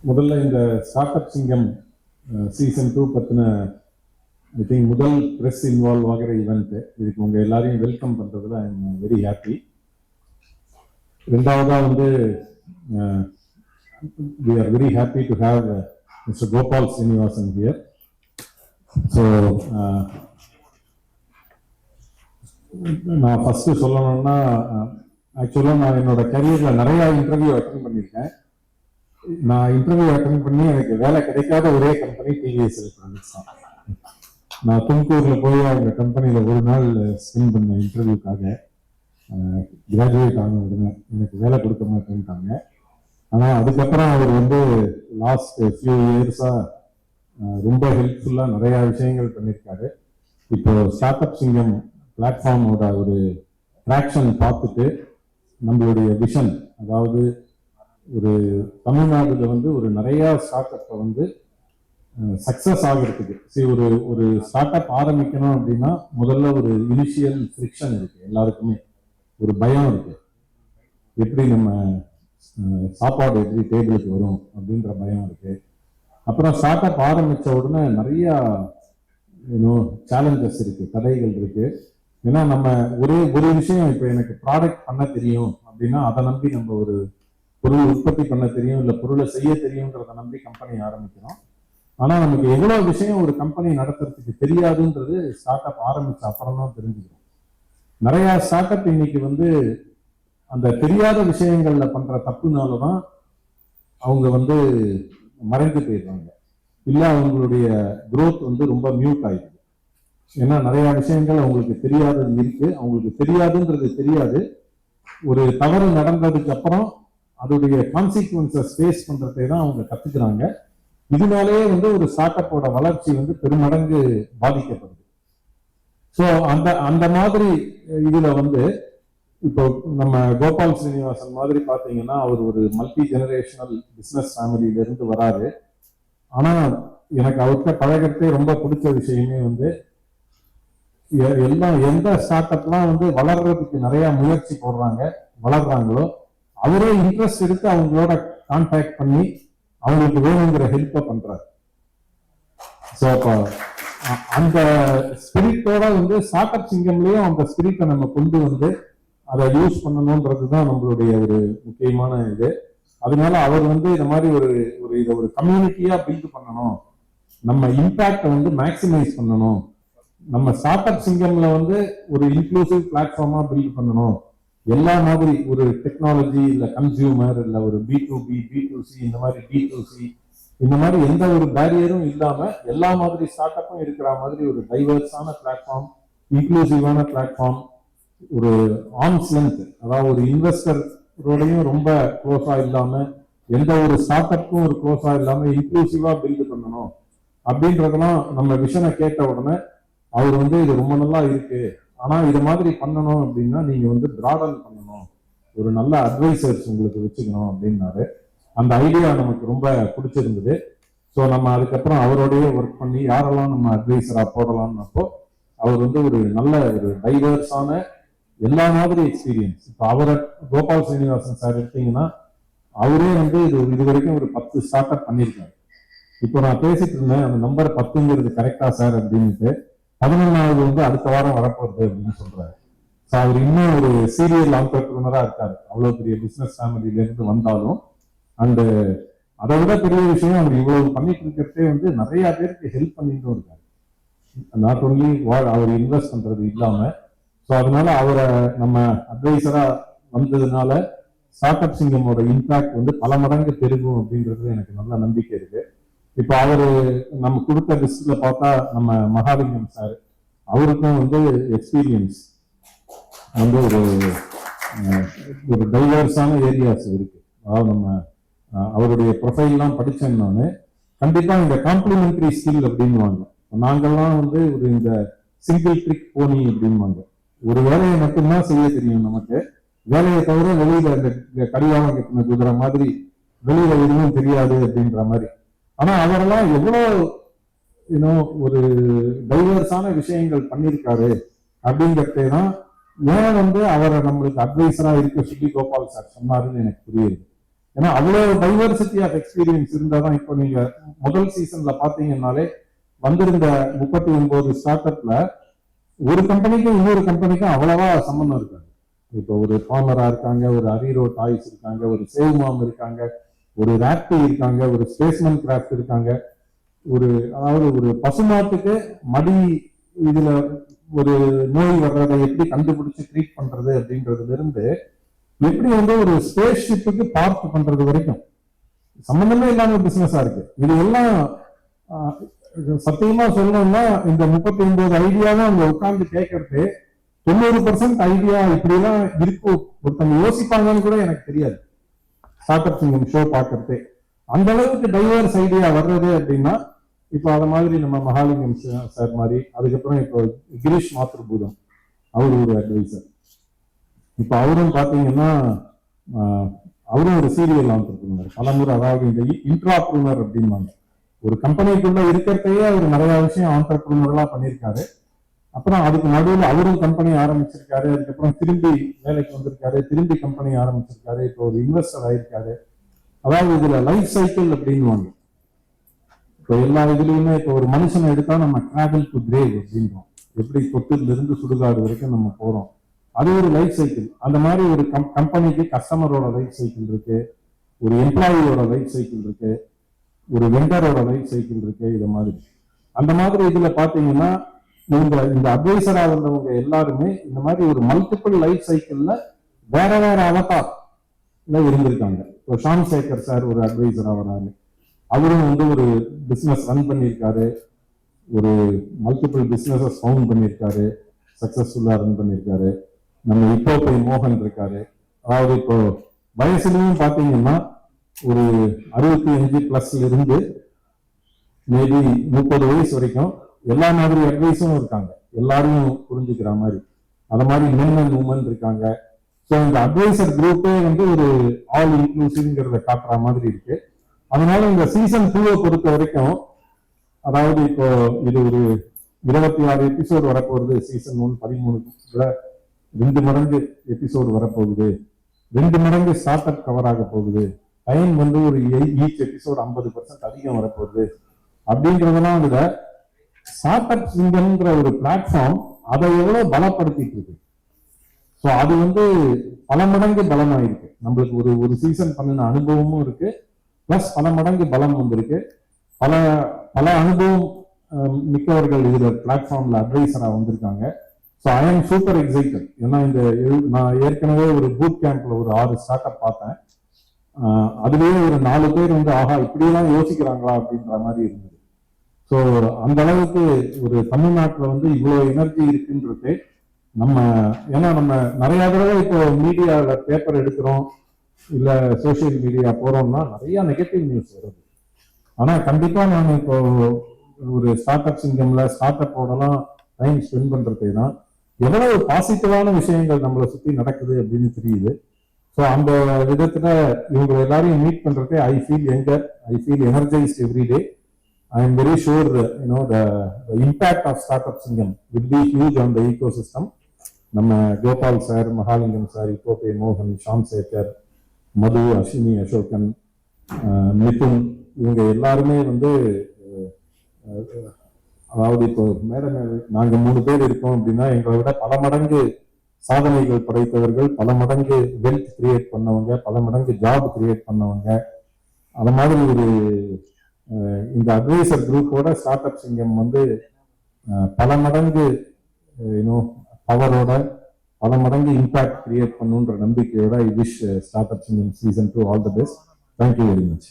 முதல்ல இந்த start up சிங்கம் சீசன் 2 பற்றின ஐ திங்க் முதல் ப்ரெஸ் இன்வால்வ் ஆகிற ஈவெண்ட். இதுக்கு உங்கள் எல்லாரையும் வெல்கம் பண்ணுறதுல ஐ எம் வெரி ஹாப்பி. ரெண்டாவதாக வந்து we are very happy to have Mr. Gopal Srinivasan here. So நான் ஃபஸ்ட்டு சொல்லணும்னா ஆக்சுவலாக நான் என்னோட கரியரில் நிறையா இன்டர்வியூ அட்டென்ட் பண்ணியிருக்கேன். நான் இன்டர்வியூ அட்டென்ட் பண்ணி எனக்கு வேலை கிடைக்காத ஒரே கம்பெனி டிவிஎஸ் எலக்ட்ரானிக்ஸ் தான். நான் தும்கூரில் போய் அவங்க கம்பெனியில் ஒரு நாள் ஸ்பெண்ட் பண்ண இன்டர்வியூக்காக கிராஜுவேட் ஆன உடனே எனக்கு வேலை கொடுக்க மாட்டேன்ட்டாங்க. ஆனால் அதுக்கப்புறம் அவர் வந்து லாஸ்ட் ஃபியூ இயர்ஸாக ரொம்ப ஹெல்ப்ஃபுல்லாக நிறையா விஷயங்கள் பண்ணியிருக்காரு. இப்போ ஸ்டார்ட் அப் சிங்கம் பிளாட்ஃபார்மோட ஒரு ட்ராக்ஷன் பார்த்துட்டு நம்மளுடைய விஷன், அதாவது ஒரு தமிழ்நாடுல வந்து ஒரு நிறையா ஸ்டார்ட் அப்பை வந்து சக்சஸ் ஆகிறதுக்கு ஒரு ஸ்டார்ட் அப் ஆரம்பிக்கணும் அப்படின்னா முதல்ல ஒரு இனிஷியல் ஃப்ரிக்ஷன் இருக்கு, எல்லாருக்குமே ஒரு பயம் இருக்கு. எப்படி நம்ம சாப்பாடு எப்படி டேபிளுக்கு வரும் அப்படின்ற பயம் இருக்கு. அப்புறம் ஸ்டார்ட் அப் ஆரம்பிச்ச உடனே நிறைய சேலஞ்சஸ் இருக்கு, தடைகள் இருக்கு. ஏன்னா நம்ம ஒரு விஷயம், இப்போ எனக்கு ப்ராடக்ட் பண்ண தெரியும் அப்படின்னா அதை நம்பி நம்ம ஒரு பொருள் உற்பத்தி பண்ண தெரியும், இல்லை பொருளை செய்ய தெரியும்ன்றதை நம்பி கம்பெனி ஆரம்பிக்கிறோம். ஆனால் நமக்கு எவ்வளோ விஷயம் ஒரு கம்பெனி நடத்துறதுக்கு தெரியாதுன்றது ஸ்டார்ட் அப் ஆரம்பிச்ச அப்புறம் தான் தெரிஞ்சுக்கிறோம். நிறைய ஸ்டார்ட் அப் இன்னைக்கு வந்து அந்த தெரியாத விஷயங்கள்ல பண்ற தப்புனால தான் அவங்க வந்து மறைந்து போயிடுறாங்க, இல்லை அவங்களுடைய குரோத் வந்து ரொம்ப மியூட் ஆயிடுது. ஏன்னா நிறைய விஷயங்கள் அவங்களுக்கு தெரியாதது இருக்கு, அவங்களுக்கு தெரியாதுன்றது தெரியாது. ஒரு தவறு நடந்ததுக்கு அப்புறம் அதோடைய கான்சிக்வன்சஸ் ஃபேஸ் பண்றதை தான் அவங்க கத்துக்கிறாங்க. இதனாலேயே வந்து ஒரு ஸ்டார்ட் அப்போட வளர்ச்சி வந்து பெருமடங்கு பாதிக்கப்படுது. ஸோ அந்த மாதிரி இதுல வந்து இப்போ நம்ம கோபால் ஸ்ரீனிவாசன் மாதிரி பார்த்தீங்கன்னா அவர் ஒரு மல்டி ஜெனரேஷனல் பிஸ்னஸ் ஃபேமிலியில இருந்து வராரு. ஆனா எனக்கு அவர்கிட்ட பழகிறதே ரொம்ப பிடிச்ச விஷயமே வந்து எல்லாம் எந்த ஸ்டார்ட் அப்லாம் வந்து வளர்றதுக்கு நிறைய முயற்சி போடுறாங்க, வளர்றாங்களோ அவரே இன்ட்ரெஸ்ட் எடுத்து அவங்களோட கான்டாக்ட் பண்ணி அவங்களுக்கு வேணுங்கிற ஹெல்ப்பை பண்றாரு. ஸோ அப்போ அந்த ஸ்பிரிட்டோட வந்து ஸ்டார்ட் அப் சிங்கம்லயும் அந்த ஸ்பிரிட்டை நம்ம கொண்டு வந்து அதை யூஸ் பண்ணணும்ன்றது தான் நம்மளுடைய ஒரு முக்கியமான இது. அதனால அவர் வந்து இந்த மாதிரி இதை ஒரு கம்யூனிட்டியா பில்ட் பண்ணணும், நம்ம இம்பாக்டை வந்து மேக்சிமைஸ் பண்ணணும், நம்ம ஸ்டார்ட் அப் சிங்கம்ல வந்து ஒரு இன்க்ளூசிவ் பிளாட்ஃபார்மா பில்ட் பண்ணணும். எல்லா மாதிரி ஒரு டெக்னாலஜி இல்ல கன்சியூமர் இல்ல ஒரு B2B B2C இந்த மாதிரி D2C இந்த மாதிரி எந்த ஒரு பேரியரும் இல்லாம எல்லா மாதிரி ஸ்டார்ட் அப்பும் இருக்கிற மாதிரி ஒரு டைவர்ஸான பிளாட்ஃபார்ம், இன்க்ளூசிவான பிளாட்ஃபார்ம், ஒரு ஆர்ம்ஸ் லென்த், அதாவது ஒரு இன்வெஸ்டரோடையும் ரொம்ப க்ளோஸா இல்லாம எந்த ஒரு ஸ்டார்ட் அப்பும் ஒரு க்ளோஸா இல்லாம இன்க்ளூசிவா பில்ட் பண்ணணும் அப்படின்றதெல்லாம் நம்ம விஷனை கேட்ட உடனே அவர் வந்து இது ரொம்ப நல்லா இருக்கு, ஆனா இது மாதிரி பண்ணணும் அப்படின்னா நீங்க வந்து பிராடன் பண்ணணும், ஒரு நல்ல அட்வைசர்ஸ் உங்களுக்கு வச்சுக்கணும் அப்படின்னாரு. அந்த ஐடியா நமக்கு ரொம்ப பிடிச்சிருந்தது. ஸோ நம்ம அதுக்கப்புறம் அவரோடய ஒர்க் பண்ணி யாரெல்லாம் நம்ம அட்வைசரா போடலாம்னப்போ அவர் வந்து ஒரு நல்ல ஒரு டைவர்ஸான எல்லா மாதிரி எக்ஸ்பீரியன்ஸ். இப்போ அவரை கோபால் ஸ்ரீனிவாசன் சார் எடுத்தீங்கன்னா அவரே வந்து இது வரைக்கும் ஒரு 10 ஸ்டார்ட் அப் பண்ணியிருக்காரு. இப்போ நான் பேசிட்டு இருந்தேன், அந்த நம்பர் 10ங்கிறது கரெக்டா சார் அப்படின்ட்டு. 11வது வந்து அடுத்த வாரம் வரப்போகுது அப்படின்னு சொல்றாரு. ஸோ அவர் இன்னும் ஒரு சீரியல் ஆண்டர்பிரினரா இருக்காரு, அவ்வளவு பெரிய பிசினஸ் ஃபேமிலியில இருந்து வந்தாலும். அந்த அதை விட பெரிய விஷயம், அவர் இவ்வளவு பண்ணிட்டு இருக்கிறதே வந்து நிறைய பேருக்கு ஹெல்ப் பண்ணிட்டு இருக்காரு. நாட் ஓன்லி அவர் இன்வெஸ்ட் பண்றது இல்லாம. ஸோ அதனால அவரை நம்ம அட்வைசரா வந்ததுனால ஸ்டார்ட் அப் சிங்கமோட இம்பாக்ட் வந்து பல மடங்கு பெருகும் அப்படின்றது எனக்கு நல்ல நம்பிக்கை இருக்கு. இப்போ அவரு நம்ம கொடுத்த லிஸ்ட்ல பார்த்தா நம்ம மகாலிங்கம் சார், அவருக்கும் வந்து எக்ஸ்பீரியன்ஸ் வந்து ஒரு டைவர்ஸான ஏரியாஸ் இருக்கு. அதாவது நம்ம அவருடைய ப்ரொஃபைல்லாம் படிச்சேன்னு கண்டிப்பா இந்த காம்ப்ளிமெண்டரி ஸ்கில் அப்படின்வாங்க. நாங்கெல்லாம் வந்து இந்த சிங்கிள் ட்ரிக் போனி அப்படின்வாங்க. ஒரு வேலையை மட்டும்தான் செய்ய தெரியும் நமக்கு, வேலையை தவிர வெளியில இந்த கடிவாளம் கட்டின குதிர மாதிரி வெளியில எதுவும் தெரியாது அப்படின்ற மாதிரி. ஆனா அவரெல்லாம் எவ்வளவு ஒரு டைவர்ஸான விஷயங்கள் பண்ணியிருக்காரு அப்படிங்கிறதே தான் ஏன் வந்து அவரை நம்மளுக்கு அட்வைசரா இருக்க சொல்லி கோபால் சார் சொன்னாருன்னு எனக்கு புரியுது. ஏன்னா அவ்வளவு டைவர்சிட்டி ஆஃப் எக்ஸ்பீரியன்ஸ் இருந்தாதான். இப்போ நீங்க முதல் சீசன்ல பாத்தீங்கன்னாலே வந்திருந்த 39 ஸ்டார்ட் அப்ல ஒரு கம்பெனிக்கும் இன்னொரு கம்பெனிக்கும் அவ்வளவா சம்பந்தம் இருக்காது. இப்போ ஒரு ஃபார்மரா இருக்காங்க, ஒரு அரீரோ டாய்ஸ் இருக்காங்க, ஒரு சேவ்மாம் இருக்காங்க, ஒரு ராப்டி இருக்காங்க, ஒரு ஸ்பேஸ்மன் கிராஃப்ட் இருக்காங்க. அதாவது ஒரு பசுமாட்டுக்கு மடி இதுல ஒரு நோய் வர்றதை எப்படி கண்டுபிடிச்சு ட்ரீட் பண்றது அப்படின்றதுல இருந்து எப்படி வந்து ஒரு ஸ்பேஸ் ஷிப்புக்கு பார்ட் பண்றது வரைக்கும் சம்பந்தமே இல்லாம பிசினஸா இருக்கு. இது எல்லாம் சத்தியமா சொல்லணும்னா இந்த 39 ஐடியாவும் அங்க உட்கார்ந்து கேட்கறது 90% ஐடியா இப்படி எல்லாம் இருக்கும் ஒருத்தவங்க யோசிப்பாங்கன்னு கூட எனக்கு தெரியாது. ஸ்டார்ட் அப் சிங்கம் ஷோ பார்க்கறதே அந்த அளவுக்கு டைவர்ஸ் ஐடியா வர்றது அப்படின்னா, இப்போ அத மாதிரி நம்ம மகாலிங்கம் சார் மாதிரி, அதுக்கப்புறம் இப்போ கிரீஷ் மாத்ருபூதம் அவரு ஒரு அட்வைசர். இப்போ அவரும் பாத்தீங்கன்னா அவரும் ஒரு சீரியல் ஆண்டர்பிரினர் பலமுறை, அதாவது இந்த இன்ட்ராப்ரூனர் அப்படின்பாங்க. ஒரு கம்பெனிக்குள்ள இருக்கிறதையே அவர் நிறைய விஷயம் ஆண்டர்பிரினர்லாம் பண்ணியிருக்காரு. அப்புறம் அதுக்கு நடுவில் அவரும் கம்பெனி ஆரம்பிச்சிருக்காரு. அதுக்கப்புறம் திரும்பி வேலைக்கு வந்திருக்காரு, திரும்பி கம்பெனி ஆரம்பிச்சிருக்காரு, இப்போ ஒரு இன்வெஸ்டர் ஆயிருக்காரு. அதாவது இதுல லைஃப் சைக்கிள் அப்படின்வாங்க. இப்போ எல்லா இதுலயுமே இப்போ ஒரு மனுஷனை எடுத்தா நம்ம டிராவல் டு கிரேவ் அப்படின்றோம். எப்படி தொட்டில இருந்து சுடுகாடு வரைக்கும் நம்ம போறோம், அது ஒரு லைஃப் சைக்கிள். அந்த மாதிரி ஒரு கம்பெனிக்கு கஸ்டமரோட லைஃப் சைக்கிள் இருக்கு, ஒரு எம்ப்ளாயியோட லைஃப் சைக்கிள் இருக்கு, ஒரு வெண்டரோட லைஃப் சைக்கிள் இருக்கு. இது மாதிரி அந்த மாதிரி இதுல பாத்தீங்கன்னா இந்த அட்வைசரா வந்தவங்க எல்லாருமே இந்த மாதிரி ஒரு மல்டிபிள் லைஃப் சைக்கிள்ல வேற வேற அவதார்ல இருந்திருக்காங்க. இப்போ ஷான் சேகர் சார் ஒரு அட்வைசரா வராரு. அவரும் வந்து ஒரு பிசினஸ் ரன் பண்ணியிருக்காரு, ஒரு மல்டிபிள் பிசினஸஸ் ஃபவுண்ட் பண்ணியிருக்காரு, சக்சஸ்ஃபுல்லா ரன் பண்ணியிருக்காரு. நம்ம இப்போ மோகன் இருக்காரு. அதாவது இப்போ வயசுலயும் பாத்தீங்கன்னா ஒரு 65+ இருந்து மேபி 30 வயசு வரைக்கும் எல்லா மாதிரி அட்வைஸும் இருக்காங்க, எல்லாரும் புரிஞ்சுக்கிற மாதிரி. அது மாதிரி மென் அண்ட் உமன் இருக்காங்க. ஸோ இந்த அட்வைசர் குரூப்பே வந்து ஒரு ஆல் இன்க்ளூசிவ்ங்கிறத காட்டுற மாதிரி இருக்கு. அதனால இந்த சீசன் 2 பொறுத்த வரைக்கும், அதாவது இப்போ இது ஒரு 26 எபிசோடு வரப்போகுது. சீசன் 1 13 2 மடங்கு எபிசோடு வரப்போகுது, 2 மடங்கு ஸ்டார்ட் அப் கவர் ஆக போகுது. டைம் வந்து ஒரு ஈச் எபிசோடு 50% அதிகம் வரப்போகுது. அப்படிங்கிறதெல்லாம் விட ஸ்டார்ட் அப் சிங்கம்ன்ற ஒரு பிளாட்ஃபார்ம் அதை எவ்வளவு பலப்படுத்திட்டு இருக்கு. ஸோ அது வந்து பல மடங்கு பலமாயிருக்கு. நம்மளுக்கு ஒரு சீசன் பண்ணின அனுபவமும் இருக்கு, பிளஸ் பல மடங்கு பலம் வந்திருக்கு. பல பல அனுபவம் மிக்கவர்கள் இதுல பிளாட்ஃபார்ம்ல அட்வைசரா வந்திருக்காங்க. So I am super excited. ஏன்னா நான் ஏற்கனவே ஒரு பூட் கேம்ப்ல ஒரு 6 ஸ்டார்ட் அப் பார்த்தேன். அதுலேயே ஒரு 4 பேர் வந்து ஆஹா இப்படியெல்லாம் யோசிக்கிறாங்களா அப்படின்ற மாதிரி இருந்தது. ஸோ அந்த அளவுக்கு ஒரு தமிழ்நாட்டில் வந்து இவ்வளோ எனர்ஜி இருக்குன்றது நம்ம, ஏன்னா நம்ம நிறைய தடவை இப்போ மீடியாவில் பேப்பர் எடுக்கிறோம், இல்லை சோசியல் மீடியா போறோம்னா நிறைய நெகட்டிவ் நியூஸ் வருது. ஆனால் கண்டிப்பாக நான் இப்போ ஒரு ஸ்டார்ட் அப் சிங்கம்ல ஸ்டார்ட் அப்போடலாம் டைம் ஸ்பெண்ட் பண்றதே தான் எவ்வளவு பாசிட்டிவான விஷயங்கள் நம்மளை சுற்றி நடக்குது அப்படின்னு தெரியுது. ஸோ அந்த விதத்துல இவங்க எல்லாரையும் மீட் பண்றதே I feel younger, I feel energised every day. I am very sure the impact of Startup Singam will be huge on the ecosystem. நம்ம கோபால் சார், மகாலிங்கம் சார், இப்போ மோகன், ஷாம் சேகர், மது, அஸ்வினி, அசோகன், மிதுன், இவங்க எல்லாருமே வந்து அதாவது இப்போ மேடம் நாங்க 3 பேர் இருக்கோம் அப்படின்னா எங்களை விட பல மடங்கு சாதனைகள் படைத்தவர்கள், பல மடங்கு வெல்த் கிரியேட் பண்ணவங்க, பல மடங்கு ஜாப் கிரியேட் பண்ணவங்க. அது மாதிரி ஒரு இந்த அட்வைசர் குரூப்போட ஸ்டார்ட் அப் சிங்கம் வந்து பல மடங்கு பவரோட பல மடங்கு இம்பாக்ட் கிரியேட் பண்ணுன்ற நம்பிக்கையோட ஐ விஷ் ஸ்டார்ட் அப் சிங்கம் season 2 all the best. Thank you very much.